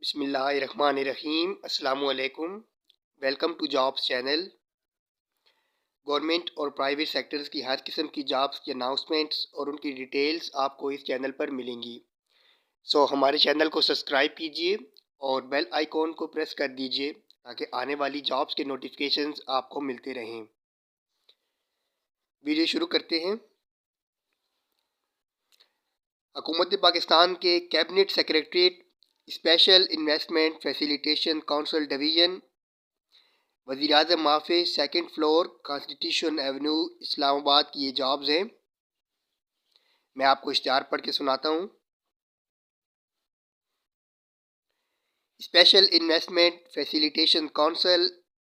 بسم اللہ الرحمن الرحیم۔ السلام علیکم۔ Welcome to jobs channel. Government اور پرائیویٹ سیکٹرز کی ہر قسم کی جابس کی اناؤنسمنٹس اور ان کی ڈیٹیلز آپ کو اس چینل پر ملیں گی۔ ہمارے چینل کو سبسکرائب کیجئے اور بیل آئیکن کو پریس کر دیجئے تاکہ آنے والی جابس کے نوٹیفیکیشنز آپ کو ملتے رہیں۔ ویڈیو شروع کرتے ہیں۔ حکومت پاکستان کے cabinet secretariat special investment facilitation council division, وزیراعظم office, second floor, constitution avenue, Islamabad کی یہ جابز ہیں۔ میں آپ کو اشتہار پڑھ کے سناتا ہوں۔ Special investment facilitation council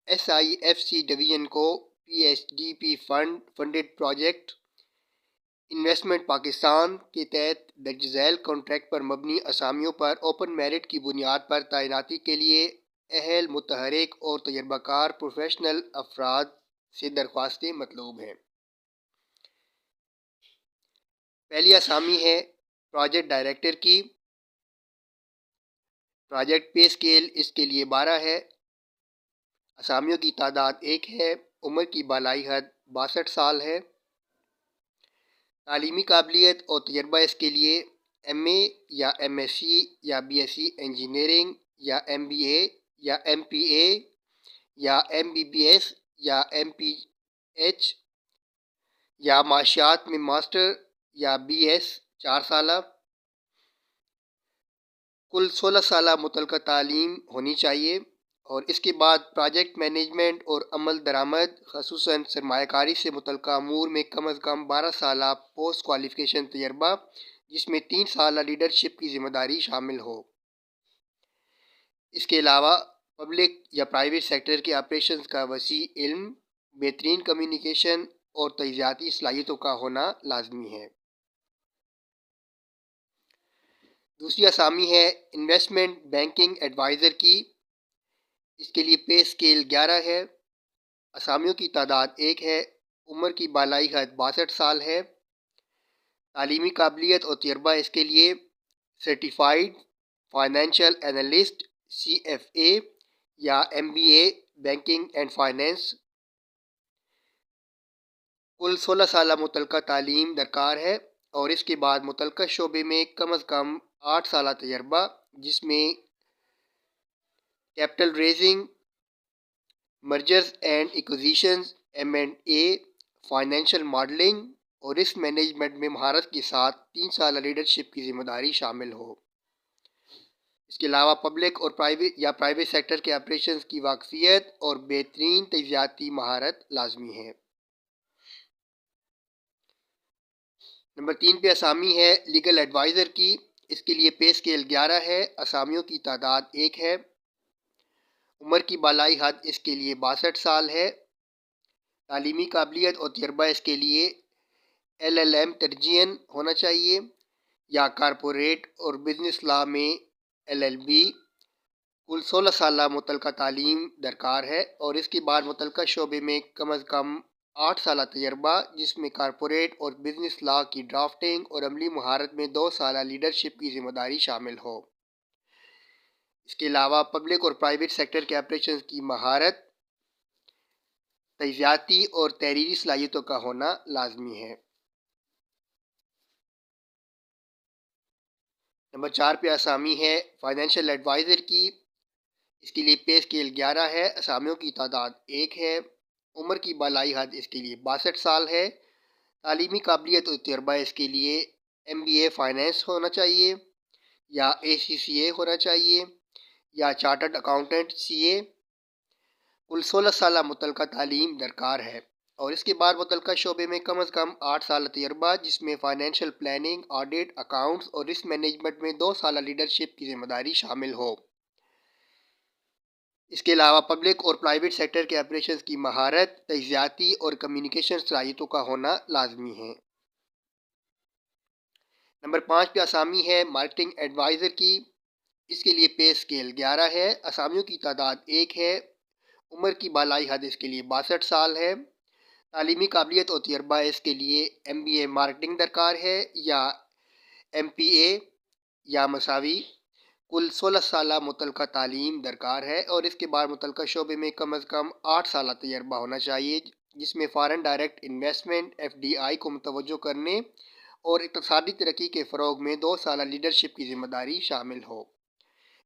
SIFC division کو PSDP funded project investment Pakistan کے تحت درج ذیل کانٹریکٹ پر مبنی اسامیوں پر اوپن میرٹ کی بنیاد پر تعیناتی کے لیے اہل، متحرک اور تجربہ کار پروفیشنل افراد سے درخواستیں مطلوب ہیں۔ پہلی اسامی ہے پروجیکٹ ڈائریکٹر کی۔ پروجیکٹ پے اسکیل اس کے لیے 12 ہے۔ اسامیوں کی تعداد 1 ہے۔ عمر کی بالائی حد 62 سال ہے۔ تعلیمی قابلیت اور تجربہ اس کے لیے MA یا MSc یا BSc انجینئرنگ یا MBA یا MPA یا MBBS یا MPH یا معاشیات میں ماسٹر یا BS 4 سالہ۔ کل 16 سالہ متعلقہ تعلیم ہونی چاہیے اور اس کے بعد پروجیکٹ مینجمنٹ اور عمل درآمد خصوصاً سرمایہ کاری سے متعلقہ امور میں کم از کم 12 سالہ پوسٹ کوالیفیکیشن تجربہ، جس میں 3 سالہ لیڈرشپ کی ذمہ داری شامل ہو۔ اس کے علاوہ پبلک یا پرائیویٹ سیکٹر کے آپریشنز کا وسیع علم، بہترین کمیونیکیشن اور تجزیاتی صلاحیتوں کا ہونا لازمی ہے۔ دوسری اسامی ہے انویسٹمنٹ بینکنگ ایڈوائزر کی۔ اس کے لیے پے اسکیل 11 ہے۔ اسامیوں کی تعداد 1 ہے۔ عمر کی بالائی حد 62 سال ہے۔ تعلیمی قابلیت اور تجربہ اس کے لیے سرٹیفائیڈ فائنینشیل اینالسٹ CFA یا MBA بینکنگ اینڈ فائنینس۔ کل 16 سالہ متعلقہ تعلیم درکار ہے اور اس کے بعد متعلقہ شعبے میں کم از کم 8 سالہ تجربہ، جس میں capital raising, mergers and acquisitions, M&A، financial modelling اور رسک مینجمنٹ میں مہارت کے ساتھ 3 سالہ لیڈرشپ کی ذمہ داری شامل ہو۔ اس کے علاوہ پبلک اور پرائیویٹ سیکٹر کے آپریشنز کی واقفیت اور بہترین تجزیاتی مہارت لازمی ہے۔ نمبر 3 پہ اسامی ہے لیگل ایڈوائزر کی۔ اس کے لیے پے اسکیل 11 ہے۔ اسامیوں کی تعداد 1 ہے۔ عمر کی بالائی حد اس کے لیے 62 سال ہے۔ تعلیمی قابلیت اور تجربہ اس کے لیے LLM ترجیحاً ہونا چاہیے یا کارپوریٹ اور بزنس لا میں LLB۔ کل 16 سالہ متعلقہ تعلیم درکار ہے اور اس کے بعد متعلقہ شعبے میں کم از کم 8 سالہ تجربہ، جس میں کارپوریٹ اور بزنس لا کی ڈرافٹنگ اور عملی مہارت میں 2 سالہ لیڈرشپ کی ذمہ داری شامل ہو۔ اس کے علاوہ پبلک اور پرائیویٹ سیکٹر کے آپریشنز کی مہارت، تجزیاتی اور تحریری صلاحیتوں کا ہونا لازمی ہے۔ نمبر 4 پہ اسامی ہے فائنینشیل ایڈوائزر کی۔ اس کے لیے پے اسکیل 11 ہے۔ اسامیوں کی تعداد 1 ہے۔ عمر کی بالائی حد اس کے لیے 62 سال ہے۔ تعلیمی قابلیت اور تجربہ اس کے لیے MBA فائنینس ہونا چاہیے یا ACCA ہونا چاہیے یا چارٹرڈ اکاؤنٹنٹ CA۔ کل 16 سالہ متعلقہ تعلیم درکار ہے اور اس کے بعد متعلقہ شعبے میں کم از کم 8 سالہ تجربہ، جس میں فائنینشیل پلاننگ، آڈٹ، اکاؤنٹس اور رسک مینجمنٹ میں 2 سالہ لیڈرشپ کی ذمہ داری شامل ہو۔ اس کے علاوہ پبلک اور پرائیویٹ سیکٹر کے آپریشنز کی مہارت، تجزیاتی اور کمیونیکیشن صلاحیتوں کا ہونا لازمی ہے۔ نمبر 5 پہ اسامی ہے مارکیٹنگ ایڈوائزر کی۔ اس کے لیے پے اسکیل 11 ہے۔ اسامیوں کی تعداد 1 ہے۔ عمر کی بالائی حد اس کے لیے 62 سال ہے۔ تعلیمی قابلیت اور تجربہ اس کے لیے MBA مارکیٹنگ درکار ہے یا MPA یا مساوی۔ کل 16 سالہ متعلقہ تعلیم درکار ہے اور اس کے بعد متعلقہ شعبے میں کم از کم 8 سالہ تجربہ ہونا چاہیے، جس میں فارن ڈائریکٹ انویسٹمنٹ FDI کو متوجہ کرنے اور اقتصادی ترقی کے فروغ میں 2 سالہ لیڈرشپ کی ذمہ داری شامل ہو۔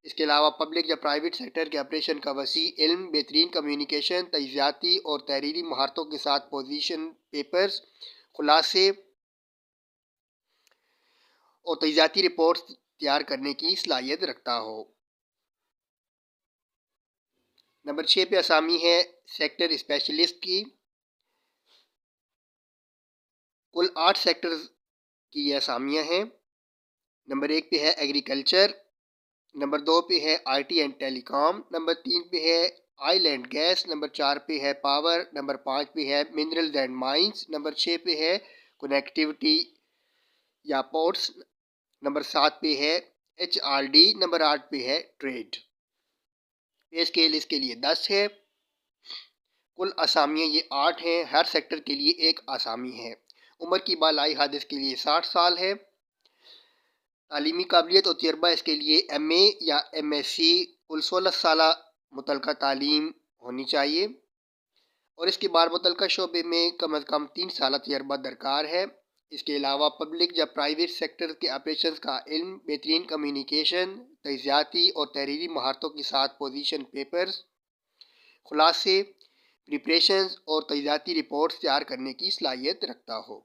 اس کے علاوہ پبلک یا پرائیویٹ سیکٹر کے آپریشن کا وسیع علم، بہترین کمیونیکیشن، تجزیاتی اور تحریری مہارتوں کے ساتھ پوزیشن پیپرز، خلاصے اور تجزیاتی رپورٹس تیار کرنے کی صلاحیت رکھتا ہو۔ نمبر 6 پہ اسامی ہے سیکٹر اسپیشلسٹ کی۔ کل 8 سیکٹرز کی یہ اسامیاں ہیں۔ نمبر 1 پہ ہے ایگریکلچر، نمبر 2 پہ ہے IT and telecom, number 3 پہ ہے آئل اینڈ گیس، نمبر 4 پہ ہے پاور، نمبر 5 پہ ہے منرلز اینڈ مائنز، نمبر 6 پہ ہے کنیکٹیوٹی یا پورٹس، نمبر 7 پہ ہے HRD، نمبر 8 پہ ہے ٹریڈ۔ پے اسکیل اس کے لیے 10 ہے۔ کل اسامیاں یہ 8 ہیں، ہر سیکٹر کے لیے ایک اسامی ہے۔ عمر کی بالائی حد اس کے لیے 60 سال ہے۔ تعلیمی قابلیت اور تجربہ اس کے لیے MA یا MSc کل 16 سالہ متعلقہ تعلیم ہونی چاہیے اور اس کے بعد متعلقہ شعبے میں کم از کم 3 سالہ تجربہ درکار ہے۔ اس کے علاوہ پبلک یا پرائیویٹ سیکٹر کے آپریشنز کا علم، بہترین کمیونیکیشن، تجزیاتی اور تحریری مہارتوں کے ساتھ پوزیشن پیپرز، خلاصے، پریپریشنز اور تجزیاتی رپورٹس تیار کرنے کی صلاحیت رکھتا ہو۔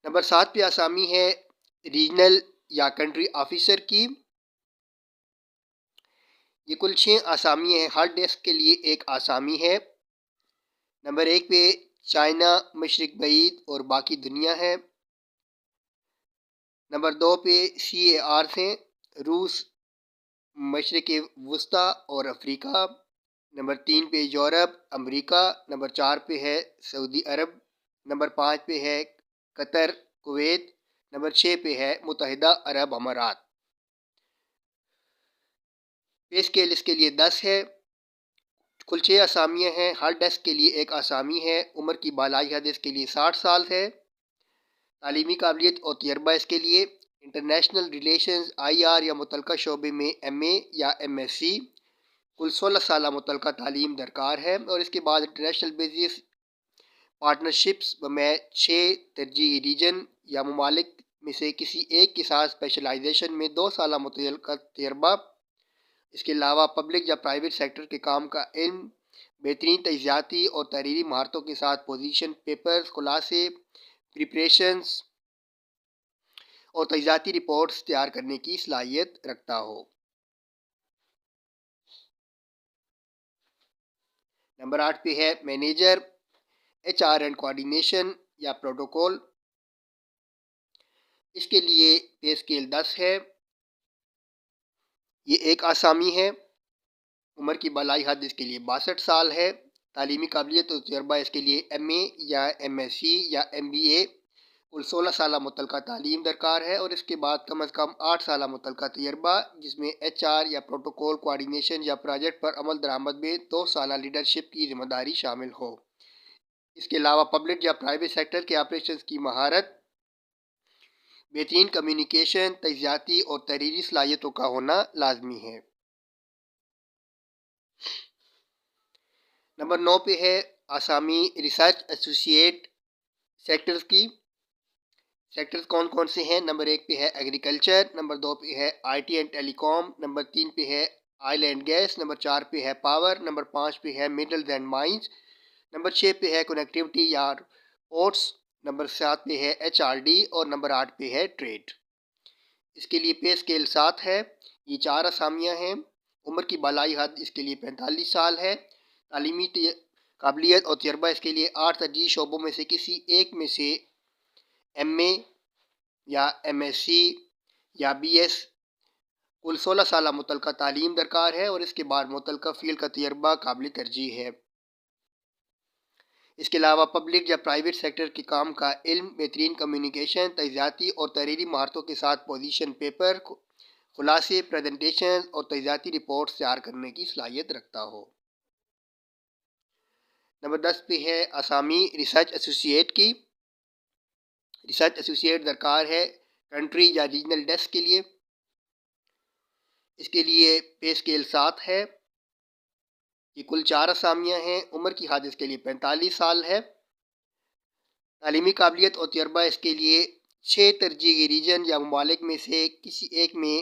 نمبر 7 پہ اسامی ہے ریجنل یا کنٹری آفیسر کی۔ یہ کل 6 اسامی ہیں، ہر ڈیسک کے لیے ایک اسامی ہے۔ نمبر 1 پہ چائنا، مشرق بعید اور باقی دنیا ہے۔ نمبر 2 پہ CAR ہیں، روس، مشرق وسطیٰ اور افریقہ۔ نمبر 3 پہ یورپ، امریکہ۔ نمبر 4 پہ ہے سعودی عرب۔ نمبر 5 پہ ہے قطر، کویت۔ نمبر 6 پہ ہے متحدہ عرب امارات۔ پے اسکیل اس کے لیے 10 ہے۔ کل 6 اسامیاں ہیں، ہر ڈیسک کے لیے ایک اسامی ہے۔ عمر کی بالائی حد اس کے لیے 60 سال ہے۔ تعلیمی قابلیت اور تجربہ اس کے لیے انٹرنیشنل ریلیشنز IR یا متعلقہ شعبے میں MA یا MSc کل 16 سالہ متعلقہ تعلیم درکار ہے اور اس کے بعد انٹرنیشنل بزنس پارٹنرشپس میں 6 ترجیحی ریجن یا ممالک میں سے کسی ایک کے ساتھ اسپیشلائزیشن میں 2 سالہ متعلقہ تجربہ۔ اس کے علاوہ پبلک یا پرائیویٹ سیکٹر کے کام کا علم، بہترین تجزیاتی اور تحریری مہارتوں کے ساتھ پوزیشن پیپرز، خلاصے، پریپریشنز اور تجزیاتی رپورٹس تیار کرنے کی صلاحیت رکھتا ہو۔ نمبر 8 پہ ہے مینیجر، HR اینڈ کوآرڈینیشن یا پروٹوکول۔ اس کے لیے پے اسکیل 10 ہے۔ یہ ایک اسامی ہے۔ عمر کی بالائی حد اس کے لیے 62 سال ہے۔ تعلیمی قابلیت اور تجربہ اس کے لیے MA یا MSc یا MBA کل 16 سالہ متعلقہ تعلیم درکار ہے اور اس کے بعد کم از کم 8 سالہ متعلقہ تجربہ، جس میں HR یا پروٹوکول کوآرڈینیشن یا پروجیکٹ پر عمل درآمد میں 2 سالہ لیڈرشپ کی ذمہ داری شامل ہو۔ اس کے علاوہ پبلک یا پرائیویٹ سیکٹر کے آپریشنز کی مہارت، بہترین کمیونیکیشن، تجزیاتی اور تحریری صلاحیتوں کا ہونا لازمی ہے۔ نمبر 9 پہ ہے اسامی ریسرچ ایسوسیٹ سیکٹرز کی۔ سیکٹرز کون کون سے ہیں؟ نمبر 1 پہ ہے ایگریکلچر، نمبر 2 پہ ہے IT and telecom, number 3 پہ ہے آئل اینڈ گیس، نمبر 4 پہ ہے پاور، نمبر 5 پہ ہے منرلز اینڈ مائنز، نمبر 6 پہ ہے کنیکٹیوٹی یا پورٹس، نمبر 7 پہ ہے HRD اور نمبر 8 پہ ہے ٹریڈ۔ اس کے لیے پے اسکیل 7 ہے۔ یہ 4 اسامیاں ہیں۔ عمر کی بالائی حد اس کے لیے 45 سال ہے۔ تعلیمی قابلیت اور تجربہ اس کے لیے 8 ترجیحی شعبوں میں سے کسی ایک میں سے MA یا MSc یا BS کل 16 سالہ متعلقہ تعلیم درکار ہے اور اس کے بعد متعلقہ فیلڈ کا تجربہ قابل ترجیح ہے۔ اس کے علاوہ پبلک یا پرائیویٹ سیکٹر کے کام کا علم، بہترین کمیونیکیشن، تجزیاتی اور تحریری مہارتوں کے ساتھ پوزیشن پیپر، خلاصے، پریزنٹیشن اور تجزیاتی رپورٹس تیار کرنے کی صلاحیت رکھتا ہو۔ نمبر 10 پہ ہے اسامی ریسرچ ایسوسیٹ کی۔ ریسرچ ایسوسیٹ درکار ہے کنٹری یا ریجنل ڈیسک کے لیے، اس کے لیے پے اسکیل 7 ہے، یہ کل 4 اسامیاں ہیں۔ عمر کی حد اس کے لیے 45 سال ہے۔ تعلیمی قابلیت اور تجربہ اس کے لیے 6 ترجیحی ریجن یا ممالک میں سے کسی ایک میں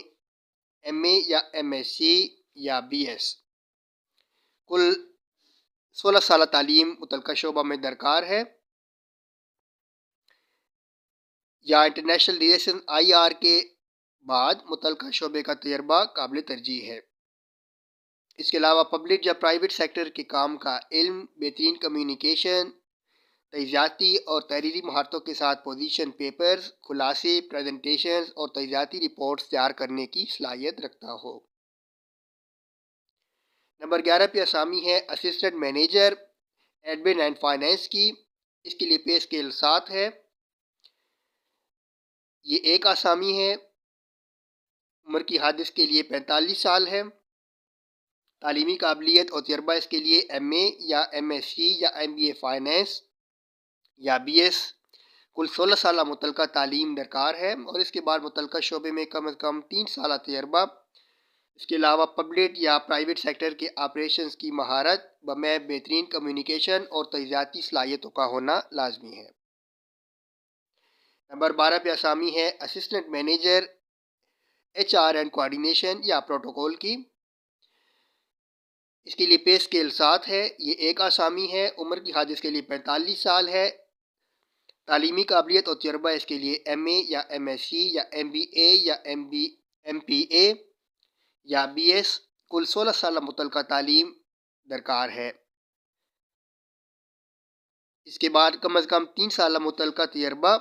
ایم اے یا ایم ایس سی یا بی ایس، کل 16 سالہ تعلیم متعلقہ شعبہ میں درکار ہے، یا انٹرنیشنل ریلیشن آئی آر کے بعد متعلقہ شعبے کا تجربہ قابل ترجیح ہے۔ اس کے علاوہ پبلک یا پرائیویٹ سیکٹر کے کام کا علم، بہترین کمیونیکیشن، تجزیاتی اور تحریری مہارتوں کے ساتھ پوزیشن پیپرز، خلاصے، پریزنٹیشنز اور تجزیاتی رپورٹس تیار کرنے کی صلاحیت رکھتا ہو۔ نمبر 11 پہ اسامی ہے assistant manager admin and finance کی، اس کے لیے پے اسکیل 7 ہے، یہ ایک آسامی ہے۔ عمر کی حد اس کے لیے 45 سال ہے۔ تعلیمی قابلیت اور تجربہ اس کے لیے ایم اے یا ایم ایس سی یا ایم بی اے فائنینس یا بی ایس، کل 16 سالہ متعلقہ تعلیم درکار ہے، اور اس کے بعد متعلقہ شعبے میں کم از کم 3 سالہ تجربہ۔ اس کے علاوہ پبلک یا پرائیویٹ سیکٹر کے آپریشنز کی مہارت بمیں بہترین کمیونیکیشن اور تجزیاتی صلاحیتوں کا ہونا لازمی ہے۔ نمبر 12 پہ اسامی ہے assistant manager H R and coordination یا پروٹوکول کی، اس کے لیے پے اسکیل 7 ہے، یہ ایک آسامی ہے۔ عمر کی حد اس کے لیے 45 سال ہے۔ تعلیمی قابلیت اور تجربہ اس کے لیے ایم اے یا ایم ایس سی یا ایم بی اے یا ایم پی اے یا بی ایس، کل 16 سالہ متعلقہ تعلیم درکار ہے۔ اس کے بعد کم از کم 3 سالہ متعلقہ تجربہ،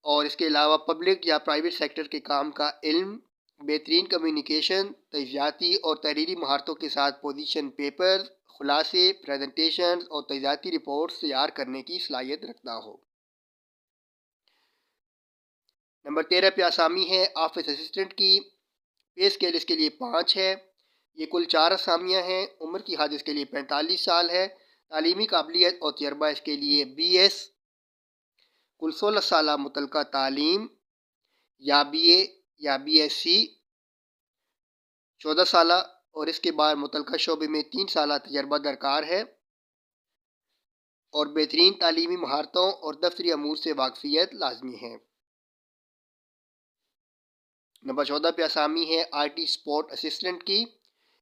اور اس کے علاوہ پبلک یا پرائیویٹ سیکٹر کے کام کا علم، بہترین کمیونیکیشن، تجزیاتی اور تحریری مہارتوں کے ساتھ پوزیشن پیپر، خلاصے، پریزنٹیشنز اور تجزیاتی رپورٹس تیار کرنے کی صلاحیت رکھتا ہو۔ نمبر 13 پہ آسامی ہے آفس اسسٹنٹ کی، پے اسکیل اس کے لیے 5 ہے، یہ کل 4 اسامیاں ہیں۔ عمر کی حد اس کے لیے 45 سال ہے۔ تعلیمی قابلیت اور تجربہ اس کے لیے بی ایس، کل 16 سالہ متعلقہ تعلیم، یا بی اے یا بی ایس سی 14 سالہ، اور اس کے بعد متعلقہ شعبے میں 3 سالہ تجربہ درکار ہے، اور بہترین تعلیمی مہارتوں اور دفتری امور سے واقفیت لازمی ہے۔ نمبر 14 پہ اسامی ہے آئی ٹی سپورٹ اسسٹنٹ کی،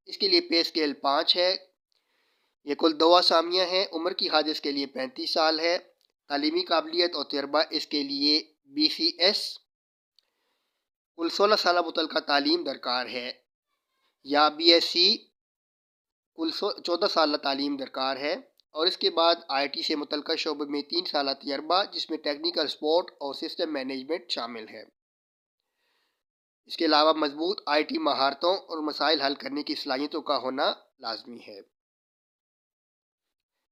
اس کے لیے پے اسکیل 5 ہے، یہ کل 2 اسامیاں ہیں۔ عمر کی حد اس کے لیے 35 سال ہے۔ تعلیمی قابلیت اور تجربہ اس کے لیے بی سی ایس، کل 16 سالہ متعلقہ تعلیم درکار ہے، یا بی ایس سی، کل 14 سالہ تعلیم درکار ہے، اور اس کے بعد آئی ٹی سے متعلقہ شعبے میں 3 سالہ تجربہ، جس میں ٹیکنیکل سپورٹ اور سسٹم مینجمنٹ شامل ہے۔ اس کے علاوہ مضبوط آئی ٹی مہارتوں اور مسائل حل کرنے کی صلاحیتوں کا ہونا لازمی ہے۔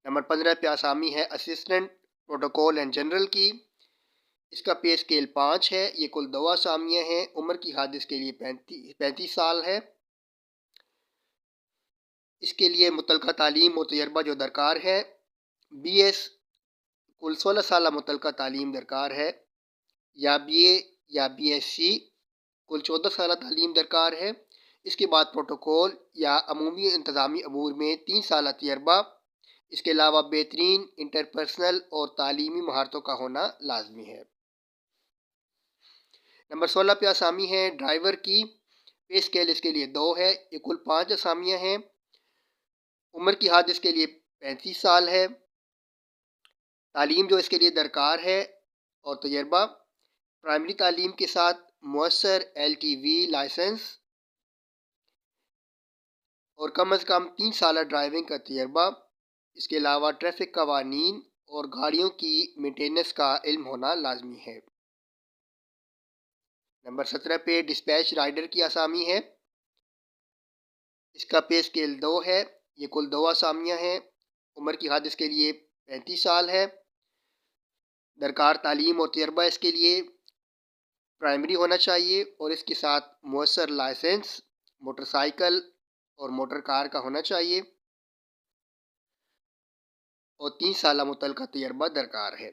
نمبر 15 پہ آسامی ہے اسسٹنٹ پروٹوکول اینڈ جنرل کی، اس کا پے اسکیل 5 ہے، یہ کل 2 اسامیاں ہیں۔ عمر کی حد اس کے لیے 35 سال ہے۔ اس کے لیے متعلقہ تعلیم و تجربہ جو درکار ہے بی ایس، کل 16 سالہ متعلقہ تعلیم درکار ہے، یا بی اے یا بی ایس سی، کل 14 سالہ تعلیم درکار ہے۔ اس کے بعد پروٹوکول یا عمومی انتظامی امور میں 3 سالہ تجربہ، اس کے علاوہ بہترین انٹرپرسنل اور تعلیمی مہارتوں کا ہونا لازمی ہے۔ نمبر 16 پہ اسامی ہے ڈرائیور کی، پے اسکیل اس کے لیے 2 ہے، یہ کل 5 اسامیاں ہیں۔ عمر کی حد اس کے لیے 35 سال ہے۔ تعلیم جو اس کے لیے درکار ہے اور تجربہ، پرائمری تعلیم کے ساتھ مؤثر ایل ٹی وی لائسنس، اور کم از کم 3 سالہ ڈرائیونگ کا تجربہ، اس کے علاوہ ٹریفک قوانین اور گاڑیوں کی مینٹیننس کا علم ہونا لازمی ہے۔ نمبر 17 پہ ڈسپیچ رائڈر کی اسامی ہے، اس کا پے اسکیل 2 ہے، یہ کل 2 اسامیاں ہیں۔ عمر کی حد اس کے لیے 35 سال ہے۔ درکار تعلیم اور تجربہ اس کے لیے پرائمری ہونا چاہیے، اور اس کے ساتھ مؤثر لائسنس موٹر سائیکل اور موٹر کار کا ہونا چاہیے، اور 3 سالہ متعلقہ تجربہ درکار ہے۔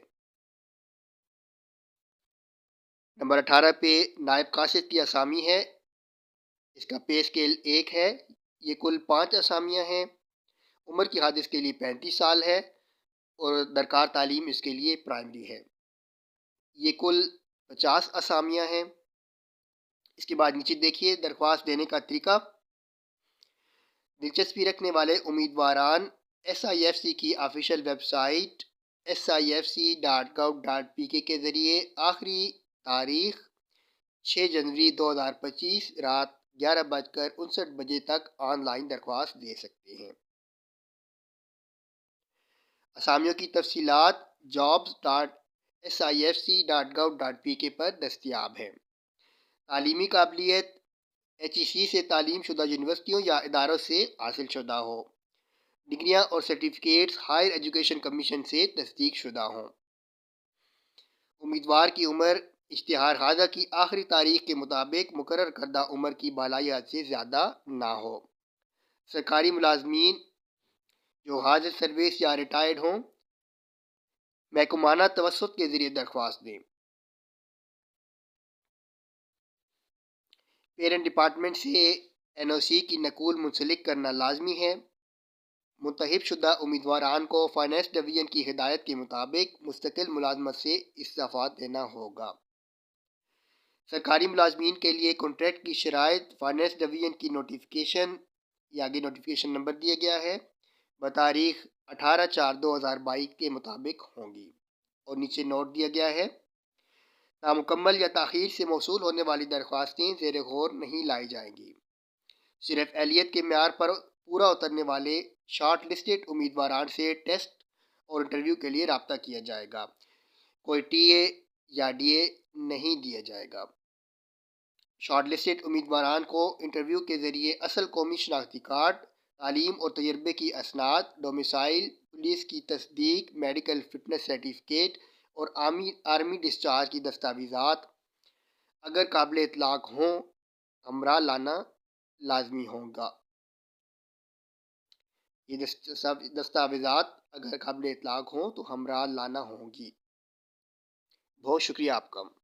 نمبر 18 پہ نائب قاصد کی اسامی ہے، اس کا پے اسکیل 1 ہے، یہ کل 5 اسامیاں ہیں۔ عمر کی حد اس کے لیے 35 سال ہے اور درکار تعلیم اس کے لیے پرائمری ہے۔ یہ کل 50 اسامیاں ہیں۔ اس کے بعد نیچے دیکھیے درخواست دینے کا طریقہ۔ دلچسپی رکھنے والے امیدواران SIFC کی آفیشیل ویب سائٹ sifc.gov.pk کے ذریعے آخری تاریخ 6 جنوری 2025 رات 11:59 بجے تک آن لائن درخواست دے سکتے ہیں۔ اسامیوں کی تفصیلات jobs.sifc.gov.pk پر دستیاب ہیں۔ تعلیمی قابلیت HEC سے تعلیم شدہ یونیورسٹیوں یا اداروں سے حاصل شدہ ہو۔ ڈگریاں اور سرٹیفکیٹس ہائر ایجوکیشن کمیشن سے تصدیق شدہ ہوں۔ امیدوار کی عمر اشتہار خواندہ کی آخری تاریخ کے مطابق مقرر کردہ عمر کی بالائی حد سے زیادہ نہ ہو۔ سرکاری ملازمین جو حاضر سروس یا ریٹائرڈ ہوں محکمانہ توسط کے ذریعے درخواست دیں۔ پیرنٹ ڈپارٹمنٹ سے NOC کی نقول منسلک کرنا لازمی ہے۔ منتخب شدہ امیدواران کو فائنانس ڈویژن کی ہدایت کے مطابق مستقل ملازمت سے استعفیٰ دینا ہوگا۔ سرکاری ملازمین کے لیے کانٹریکٹ کی شرائط فائنانس ڈویژن کی نوٹیفیکیشن، یہ آگے نوٹیفیکیشن نمبر دیا گیا ہے، بتاریخ 18/4/2022 کے مطابق ہوں گی۔ اور نیچے نوٹ دیا گیا ہے، نامکمل یا تاخیر سے موصول ہونے والی درخواستیں زیر غور نہیں لائی جائیں گی۔ صرف اہلیت کے معیار پر پورا اترنے والے شارٹ لسٹڈ امیدواران سے ٹیسٹ اور انٹرویو کے لیے رابطہ کیا جائے گا۔ کوئی TA یا DA نہیں دیا جائے گا۔ شارٹ لسٹڈ امیدواران کو انٹرویو کے ذریعے اصل قومی شناختی کارڈ، تعلیم اور تجربے کی اسناد، ڈومیسائل، پولیس کی تصدیق، میڈیکل فٹنس سرٹیفکیٹ اور آرمی ڈسچارج کی دستاویزات اگر قابل اطلاق ہوں ہمراہ لانا لازمی ہوگا۔ یہ دستاویزات اگر قابل اطلاق ہوں تو ہمراہ لانا ہوں گی۔ بہت شکریہ آپ کا۔